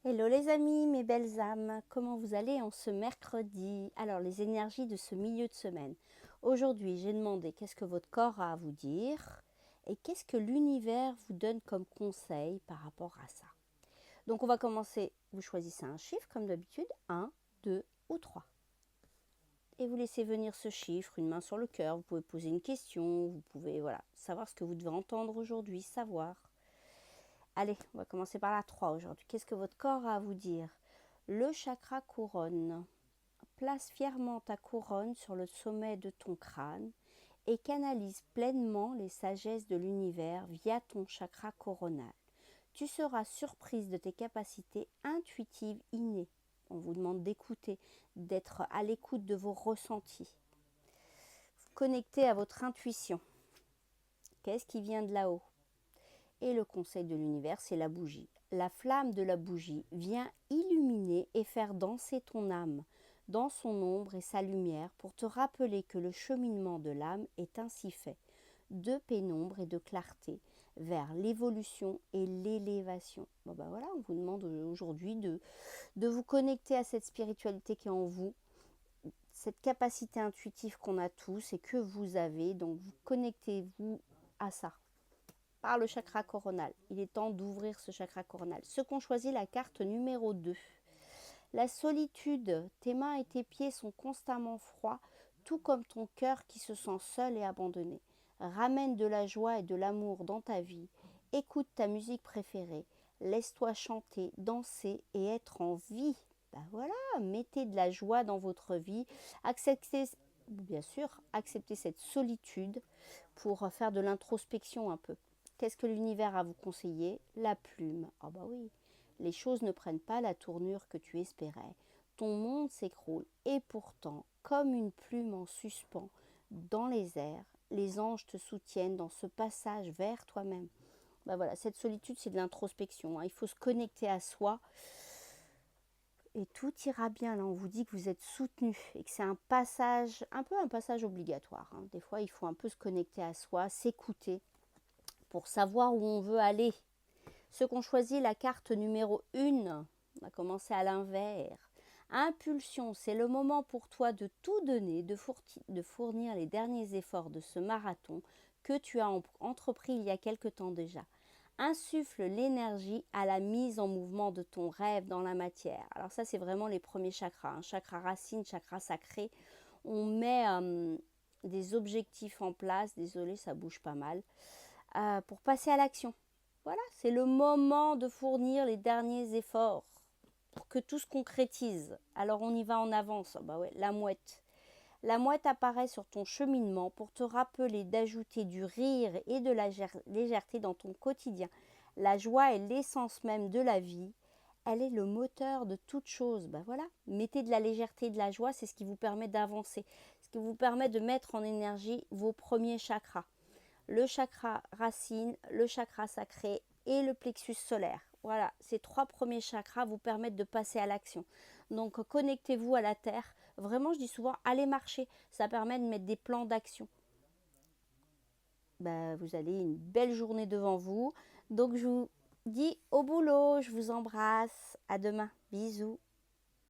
Hello les amis, mes belles âmes, comment vous allez en ce mercredi? Alors les énergies de ce milieu de semaine. Aujourd'hui j'ai demandé qu'est-ce que votre corps a à vous dire et qu'est-ce que l'univers vous donne comme conseil par rapport à ça. Donc on va commencer, vous choisissez un chiffre comme d'habitude, 1, 2 ou 3. Et vous laissez venir ce chiffre, une main sur le cœur, vous pouvez poser une question, vous pouvez savoir ce que vous devez entendre aujourd'hui, savoir. Allez, on va commencer par la 3 aujourd'hui. Qu'est-ce que votre corps a à vous dire? Le chakra couronne. Place fièrement ta couronne sur le sommet de ton crâne et canalise pleinement les sagesses de l'univers via ton chakra coronal. Tu seras surprise de tes capacités intuitives innées. On vous demande d'écouter, d'être à l'écoute de vos ressentis. Connectez à votre intuition. Qu'est-ce qui vient de là-haut? Et le conseil de l'univers, c'est la bougie. La flamme de la bougie vient illuminer et faire danser ton âme dans son ombre et sa lumière pour te rappeler que le cheminement de l'âme est ainsi fait, de pénombre et de clarté vers l'évolution et l'élévation. Bon ben voilà, on vous demande aujourd'hui de vous connecter à cette spiritualité qui est en vous, cette capacité intuitive qu'on a tous et que vous avez, donc vous connectez-vous à ça par le chakra coronal. Il est temps d'ouvrir ce chakra coronal. Ceux qui ont choisi la carte numéro 2. La solitude, tes mains et tes pieds sont constamment froids, tout comme ton cœur qui se sent seul et abandonné. Ramène de la joie et de l'amour dans ta vie. Écoute ta musique préférée. Laisse-toi chanter, danser et être en vie. Ben voilà, mettez de la joie dans votre vie. Acceptez, bien sûr, acceptez cette solitude pour faire de l'introspection un peu. Qu'est-ce que l'univers a à vous conseiller? La plume. Ah bah oui, les choses ne prennent pas la tournure que tu espérais. Ton monde s'écroule et pourtant, comme une plume en suspens dans les airs, les anges te soutiennent dans ce passage vers toi-même. Bah voilà, cette solitude, c'est de l'introspection, hein. Il faut se connecter à soi et tout ira bien. Là, on vous dit que vous êtes soutenu et que c'est un passage, un peu un passage obligatoire, hein. Des fois, il faut un peu se connecter à soi, s'écouter pour savoir où on veut aller. Ceux qui ont choisi la carte numéro 1, on a commencé à l'inverse. Impulsion, c'est le moment pour toi de tout donner, de fournir les derniers efforts de ce marathon que tu as entrepris il y a quelque temps déjà. Insuffle l'énergie à la mise en mouvement de ton rêve dans la matière. Alors ça, c'est vraiment les premiers chakras, hein. Chakra racine, chakra sacré. On met des objectifs en place, désolé, ça bouge pas mal, pour passer à l'action. Voilà, c'est le moment de fournir les derniers efforts pour que tout se concrétise. Alors on y va en avance. Bah ouais, la mouette. La mouette apparaît sur ton cheminement pour te rappeler d'ajouter du rire et de la légèreté dans ton quotidien. La joie est l'essence même de la vie. Elle est le moteur de toute chose. Ben voilà, mettez de la légèreté et de la joie, c'est ce qui vous permet d'avancer, ce qui vous permet de mettre en énergie vos premiers chakras. Le chakra racine, le chakra sacré et le plexus solaire. Voilà, ces 3 premiers chakras vous permettent de passer à l'action. Donc connectez-vous à la terre. Vraiment, je dis souvent, allez marcher. Ça permet de mettre des plans d'action. Ben, vous avez une belle journée devant vous. Donc je vous dis au boulot, je vous embrasse. À demain. Bisous.